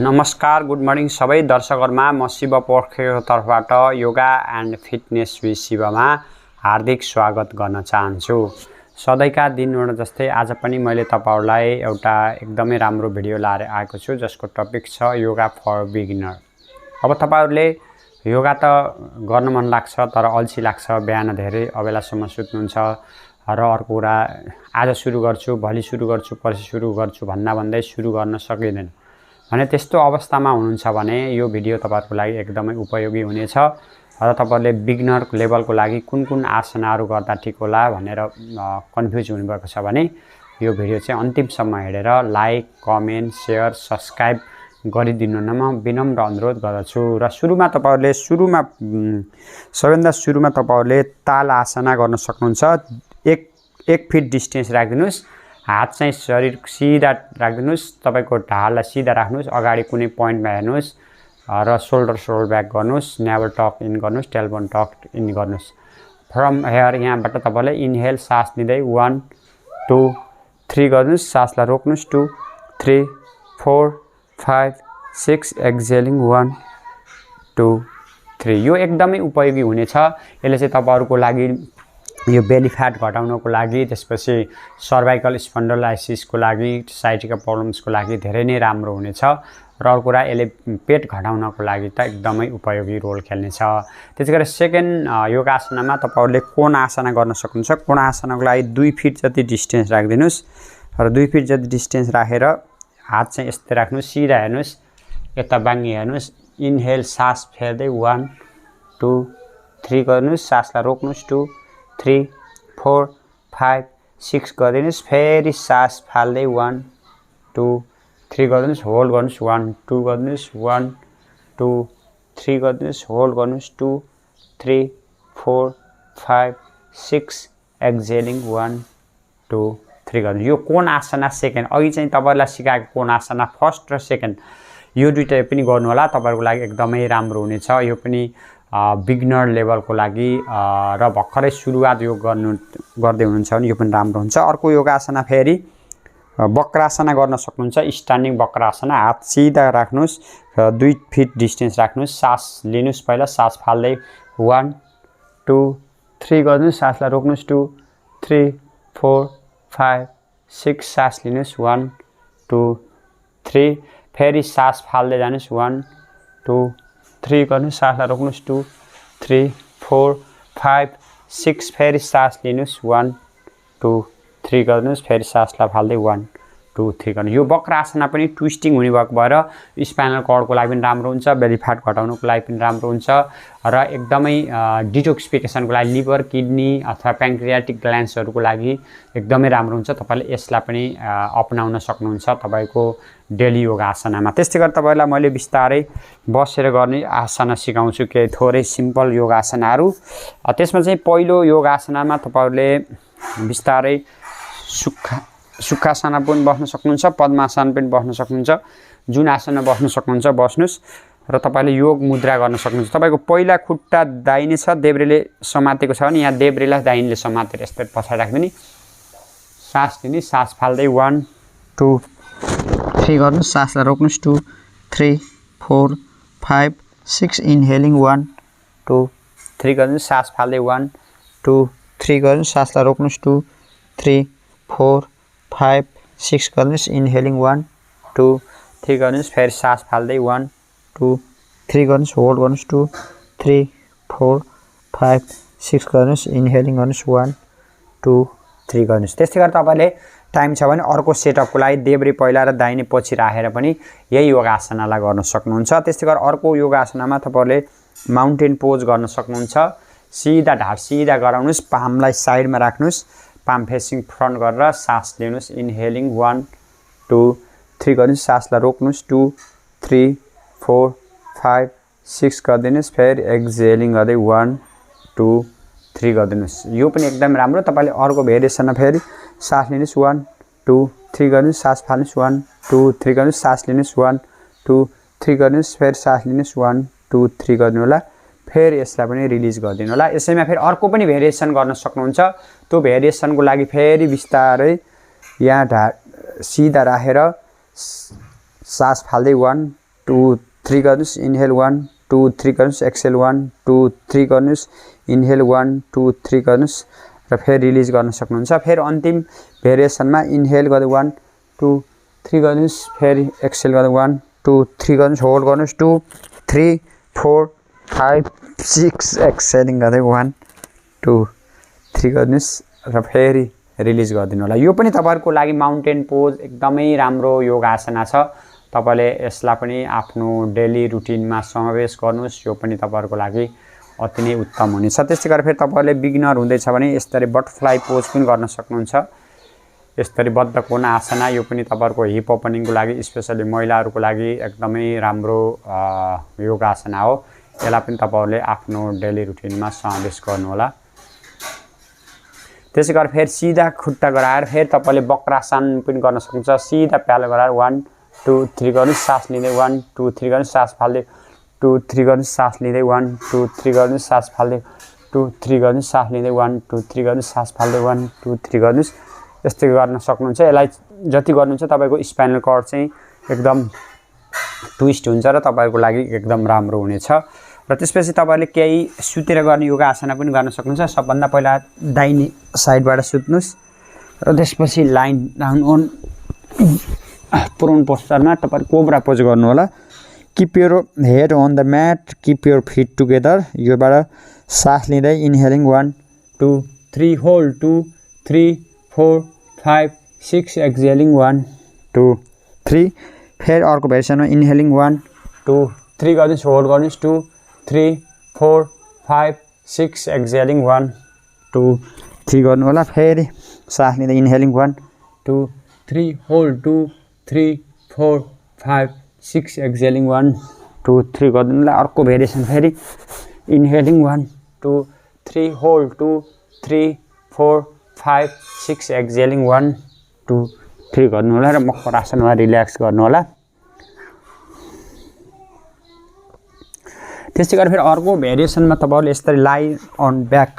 नमस्कार, good morning सबै दर्शकहरुमा। म शिव पोखरेलको तर्फबाट योगा एन्ड फिटनेस विथ शिवमा हार्दिक स्वागत गर्न चाहन्छु। सधैँका दिनहरु जस्तै आज पनि मैले तपाईहरुलाई एउटा एकदमै राम्रो भिडियो लिएर आएको छु, जसको टपिक छ योगा फर बिगिनर। अब तपाईहरुले योगा त गर्न मन लाग्छ तर अल्छी लाग्छ, बिहान धेरै अबेलासम्म सुत्नुहुन्छ र अर्को कुरा आज सुरु गर्छु, भोलि सुरु गर्छु, पर्सि सुरु गर्छु भन्दै सुरु गर्न सकिदैन भने त्यस्तो अवस्थामा हुनुहुन्छ भने यो भिडियो तपाईहरुको लागि एकदमै उपयोगी हुनेछ र तपाईहरुले बिगिनर लेभलको लागि कुन आसनहरु गर्दा ठीक होला भनेर कन्फ्युज हुनुभएको छ भने यो भिडियो चाहिँ अन्तिमसम्म हेरेर लाइक, कमेन्ट, शेयर, सब्स्क्राइब गरिदिनु न म विनम्र अनुरोध गर्दछु। र सबैभन्दा सुरुमा तपाईहरुले ताल आसना गर्न सक्नुहुन्छ। एक फिट डिस्टेन्स राख्दिनुस्, हात चाहिँ शरीर सिधा राख्दिनुस्, तपाईको ढाडलाई सिधा राख्नुस्, अगाडि कुनै पोइन्टमा हेर्नुस् र शोल्डर ब्याक गर्नुस्, नेभल टक इन गर्नुस्, टेलबोन टक इन गर्नुस्। फ्रम हेयर यहाँबाट तपाईले इनहेल सास लिँदै 1 2 3 गर्नुस्, सासलाई रोक्नुस् 2 3 4 5 6 एक्सहेलिङ 1 2 3। यो एकदमै उपयोगी हुनेछ। यसले चाहिँ तपाईहरुको लागि यो बेली फ्याट घटाउनको लागि, त्यसपछि सर्वाइकल स्पन्डोलाइसिसको लागि, साइटिका प्रब्लम्सको लागि धेरै नै राम्रो हुनेछ र अर्को कुरा यसले पेट घटाउनको लागि त एकदमै उपयोगी रोल खेल्नेछ। त्यसैगरी सेकेन्ड योगा आसनामा तपाईहरुले कोण आसना गर्न सक्नुहुन्छ। कोण आसनाको लागि 2 फिट जति डिस्टेन्स राख्दिनुस् र 2 फिट जति डिस्टेन्स राखेर हात चाहिँ यस्तै राख्नुस्, सिधा हेर्नुस्, यता बाङ्गी हेर्नुस्, इनहेल सास फेर्दै 1 2 3 गर्नुस्, सासलाई रोक्नुस् 2 3 4 5 6 गर्दिनुस्, फेरि सास फाल्दै 1 2 3 गर्दिनुस्, होल्ड गर्नुस् 1 2 गर्दिनुस्, 1 2 3 गर्दिनुस्, होल्ड गर्नुस् 2 3 4 5 6 एक्सहेलिङ 1 2 3 गर्दिनुस्। यो कोण आसना सेकेन्ड, अघि चाहिँ तपाईहरुलाई सिकाएको कोण आसना फर्स्ट र सेकेन्ड यो दुईटा पनि गर्नु होला, तपाईहरुको लागि एकदमै राम्रो हुनेछ। यो पनि बिगिनर लेभलको लागि र भर्खरै सुरुवात योग गर्दै हुनुहुन्छ भने यो पनि राम्रो हुन्छ। अर्को योगा आसना फेरि वक्रासना गर्न सक्नुहुन्छ। स्ट्यान्डिङ वक्रासना, हात सिधा राख्नुस् र 2 फिट डिस्टेन्स राख्नुस्, सास लिनुस्, पहिला सास फाल्दै 1 2 3 गर्नुस्, सासलाई रोक्नुस् 2 3 4 5 6 सास लिनुस् 1 2 3 फेरि सास फाल्दै जानुस् 1 2 3 गर्नुस्, सासलाई रोक्नुस् 2 3 4 5 6 फेरि सास लिनुस् 1 2 3 गर्नुस्, फेरि सासलाई फाल्दै 1 2 3 गर्नु। यो वक्रासना पनि ट्विस्टिङ हुने भएको भएर स्पाइनल कर्डको लागि पनि राम्रो हुन्छ, बेली फ्याट घटाउनको लागि पनि राम्रो हुन्छ र एकदमै डिटोक्सिफिकेसनको लागि, लिभर, किडनी अथवा प्याङ्क्रियाटिक ग्ल्यान्ड्सहरुको लागि एकदमै राम्रो हुन्छ। तपाईले यसलाई पनि अपनाउन सक्नुहुन्छ तपाईको डेली योगा आसनामा। त्यस्तै गरी तपाईहरुलाई मैले बिस्तारै बसेर गर्ने आसना सिकाउँछु, केही थोरै सिम्पल योगा आसनाहरु। त्यसमा चाहिँ पहिलो योगा आसनामा तपाईहरुले बिस्तारै सुखासना पनि बस्न सक्नुहुन्छ, पद्मासन पनि बस्न सक्नुहुन्छ, जुन आसनमा बस्न सक्नुहुन्छ बस्नुस् र तपाईले योग मुद्रा गर्न सक्नुहुन्छ। तपाईको पहिला खुट्टा दाहिने छ, देब्रेले समातेको छ भने यहाँ देब्रेलाई दाहिनेले समातेर यस्तै पछाडी राख्दिनु, सास लिनु, सास फाल्दै 1 2 3 गर्नुस्, सासलाई रोक्नुस् 2 3 4 5 6 इनहेलिङ 1 2 3 गर्नुस्, सास फाल्दै 1 2 3 गर्नुस्, सासलाई रोक्नुस् 2 3 4 5 6 गर्नुस्, इनहेलिङ 1 2 3 गर्नुस्, फेरि सास फाल्दै 1 2 3 गर्नुस्, होल्ड गर्नुस् 2 3 4 5 6 गर्नुस्, इनहेलिङ गर्नुस् 1 2 3 गर्नुस्। त्यस्तै गरी तपाईले टाइम छ भने अर्को सेटअपको लागि देब्रे पहिला र दाहिने पछि राखेर पनि यही योगा आसनालाई गर्न सक्नुहुन्छ। त्यस्तै गरी अर्को योगा आसनामा तपाईले माउन्टेन पोज गर्न सक्नुहुन्छ। सिधा ढाड सिधा गराउनुस्, पामलाई साइडमा राख्नुस्, पाम फेसिङ फ्रन्ट गरेर सास लिनुस्, इनहेलिङ 1 2 3 गर्नुस्, सासलाई रोक्नुस् 2 3 4 5 6 गर्दिनुस्, फेरि एक्सहेलिङ गर्दै 1 2 3 गर्दिनुस्। यो पनि एकदम राम्रो। तपाईले अर्को भेरिएसनमा फेरि सास लिनुस् 1 2 3 गर्नुस्, सास फाल्नुस् 1 2 3 गर्नुस्, सास लिनुस् 1 2 3 गर्नुस्, फेरि सास लिनुस् 1 2 3 गर्नु होला, फेरि यसलाई पनि रिलिज गरिदिनु होला। यसैमा फेरि अर्को पनि भेरिएसन गर्न सक्नुहुन्छ। त्यो भेरिएसनको लागि फेरि बिस्तारै यहाँ ढाड सिधा राखेर सास फाल्दै 1 2 3 गर्नुस् इनहेल 1 2 3 गर्नुस् एक्सेल 1 2 3 गर्नुस् इनहेल 1 2 3 गर्नुस् र फेरि रिलिज गर्न सक्नुहुन्छ। फेरि अन्तिम भेरिएसनमा इनहेल गर्दै 1 2 3 गर्नुस् फेरि एक्सेल गर्दै 1 2 3 गर्नुस् होल्ड गर्नुस् 2 3 4 5 6 एक्सेलिङ गर्दै 1 2 3 गर्नुस् र फेरि रिलिज गरिदिनु होला। यो पनि तपाईहरुको लागि माउन्टेन पोज एकदमै राम्रो योगासना छ। तपाईले यसलाई पनि आफ्नो डेली रुटिनमा समावेश गर्नुस्। यो पनि तपाईहरुको लागि अति नै उत्तम हुनेछ। त्यसै गरी फेरि तपाईले बिगिनर हुँदैछ भने यसरी बटरफ्लाई पोज पनि गर्न सक्नुहुन्छ। यसरी बद्ध कोण आसना यो पनि तपाईहरुको हिप ओपनिङको लागि स्पेशली महिलाहरुको लागि एकदमै राम्रो योगासना हो। यसलाई पनि तपाईहरुले आफ्नो डेली रुटिनमा समावेश गर्नु होला। त्यसै गरी फेरि सिधा खुट्टा गराएर फेरि तपाईले वक्रासन पनि गर्न सक्नुहुन्छ। सिधा प्यालो गराएर 1 2 3 गर्नुस् सास लिँदै 1 2 3 गर्नुस् सास फाल्दै 2 3 गर्नुस् सास लिँदै 1 2 3 गर्नुस् सास फाल्दै 2 3 गर्नुस् सास लिँदै 1 2 3 गर्नुस् सास फाल्दै 1 2 3 गर्नुस्। यस्तै गर्न सक्नुहुन्छ। यसलाई जति गर्नुहुन्छ तपाईको स्पाइनल कर्ड चाहिँ एकदम ट्विस्ट हुन्छ र तपाईहरुको लागि एकदम राम्रो हुनेछ। र त्यसपछि तपाईले केही सुतेर गर्ने योगासना पनि गर्न सक्नुहुन्छ। सबभन्दा पहिला दाहिने साइडबाट सुत्नुस् र त्यसपछि लाइन डाउन अन प्रोन पोस्चरमा तपाईले कोब्रा पोज गर्नु होला। Keep your head on the mat keep your feet together. योबाट सास लिँदै इनहेलिङ 1 2 3 होल्ड 2 3 4 5 6 एक्सहेलिङ 1 2 3 फेरि अर्को भेरिएसनमा इनहेलिङ 1 2 3 गर्नुस् होल्ड गर्नुस् 2 3 4 5 6 एक्सहेलिङ 1 2 3 गर्नु होला। फेरि सास लिँदै इनहेलिङ 1 2 3 होल्ड 2 3 4 5 6 एक्सहेलिङ 1 2 3 गर्नु होला। अर्को भेरिएसन फेरि इनहेलिङ 1 2 3 होल्ड 2 3 4 5 6 एक्सहेलिङ 1 2 3 गर्नु होला र मकरासनमा रिल्याक्स गर्नु होला। त्यसै गरी फेरि अर्को भेरिएसनमा तपाईहरुले यसरी लाई अन ब्याक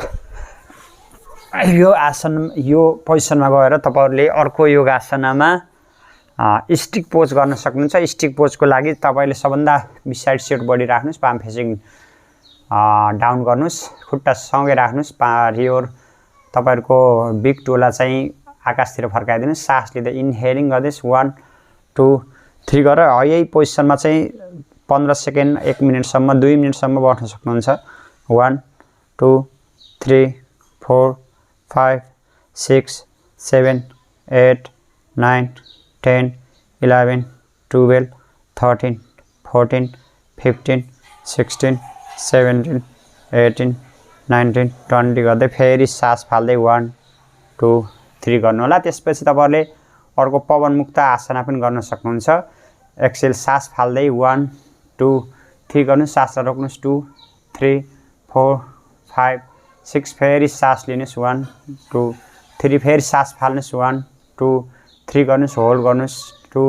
यो आसन यो पोजिसनमा गएर तपाईहरुले अर्को योगासनामा स्टिक पोज गर्न सक्नुहुन्छ। स्टिक पोजको लागि तपाईले सबभन्दा बिसाइड सेट बडी राख्नुस् पाम फेसिङ डाउन गर्नुस् खुट्टा सँगै राख्नुस् रियोर तपाईहरुको बिग टोला चाहिँ आकाशतिर फर्काइदिनुस्। सास लिँदै इनहेलिङ गर्दै 1 2 3 गरेर यही पोजिसनमा चाहिँ 15 सेकेन्ड 1 मिनेटसम्म 2 मिनेटसम्म बस्न सक्नुहुन्छ। 1 2 3 4 5 6 7 8 9 10 11 12 13 14 15 16 17 18 19 20 गर्दै फेरि सास फाल्दै 1 2 3 गर्नु होला। त्यसपछि तपाईहरुले अर्को पवन मुक्त आसना पनि गर्न सक्नुहुन्छ। एक्सेल सास फाल्दै 1 2 3 गर्नुस् सास रोक्नुस् 2 3 4 5 6 फेरि सास लिनुस् 1 2 3 फेरि सास फाल्नुस् 1 2 3 गर्नुस् होल्ड गर्नुस् 2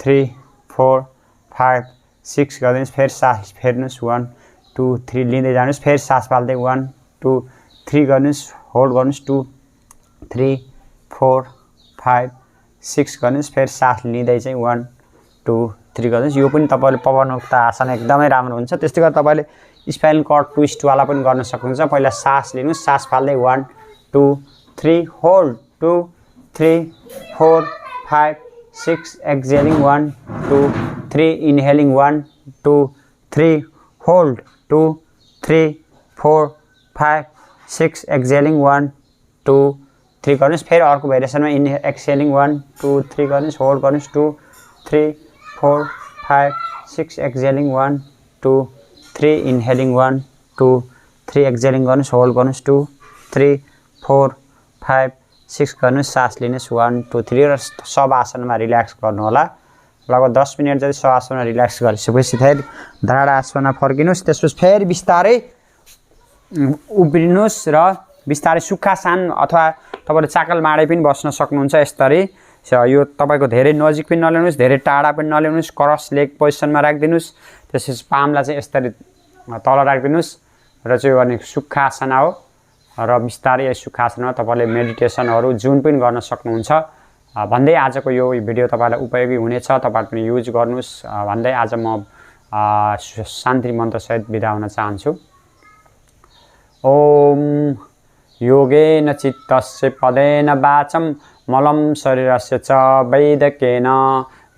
3 4 5 6 गर्दिनुस् फेरि सास फेर्नुस् 1 2 3 लिँदै जानुस् फेरि सास फाल्दै 1 2 3 गर्नुस् होल्ड गर्नुस् 2 3 4 5 6 गर्नुस् फेरि सास लिँदै चाहिँ 1 2 3 गर्नुस्। यो पनि तपाईले पवनमुक्त आसन एकदमै राम्रो हुन्छ। त्यस्तै गरी तपाईले स्पाइनल कर्ड ट्विस्ट वाला पनि गर्न सक्नुहुन्छ। पहिला सास लिनुस् सास फाल्दै 1 2 3 होल्ड 2 3 4 5 6 एक्सहेलिङ 1 2 3 इनहेलिङ 1 2 3 होल्ड 2 3 4 5 6 एक्सहेलिङ 1 2 3 गर्नुस्। फेरि अर्को भेरिएसनमा एक्सहेलिङ 1 2 3 गर्नुस् होल्ड गर्नुस् 2 3 4 5 6 एक्सहेलिङ 1 2 3 इनहेलिङ 1 2 3 एक्सहेलिङ गर्नुस् होल्ड गर्नुस् 2 3 4 5 6 गर्नुस् सास लिनुस् 1 2 3 र सब आसनमा रिल्याक्स गर्नु होला। लगभग 10 मिनेट जति सब आसनमा रिल्याक्स गरिसकेपछि फेरि धारा आसनमा फर्किनुस्। त्यसपछि फेरि बिस्तारै उभिनुस् र बिस्तारै सुखासन अथवा तपाईले चाकल माडे पनि बस्न सक्नुहुन्छ। यसरी यो तपाईको धेरै नजिक पनि नल्याउनुस् धेरै टाढा पनि नल्याउनुस्। क्रस लेग पोजिसनमा राख्दिनुस्। त्यसपछि पामलाई चाहिँ यसरी तल राख्दिनुस् र चाहिँ गर्ने सुखासना हो र बिस्तारै यस सुखासनमा तपाईले मेडिटेसनहरु जुन पनि गर्न सक्नुहुन्छ। भन्दै आजको यो भिडियो तपाईँलाई उपयोगी हुनेछ, तपाईँले पनि युज गर्नुहोस् भन्दै आज म शान्ति मन्त्रसहित बिदा हुन चाहन्छु। ओम योगेन चित्तस्य पदेन वाचं मलं शरीरस्य च वैदकेन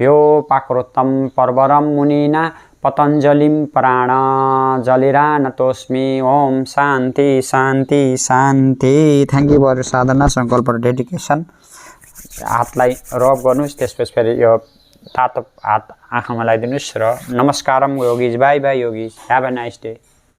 व्योपाकृतं पर्वरं मुनिना पतञ्जलिं प्राणजलिरानतोस्मि। ओम शान्ति शान्ति शान्ति। थ्याङ्क यू फर साधना सङ्कल्प र डेडिकेसन। हातलाई रब गर्नुहोस्, त्यसपछि फेरि यो तातो हात आँखामा लगाइदिनुहोस् र नमस्कारम yogis, bye bye yogis, have a nice day.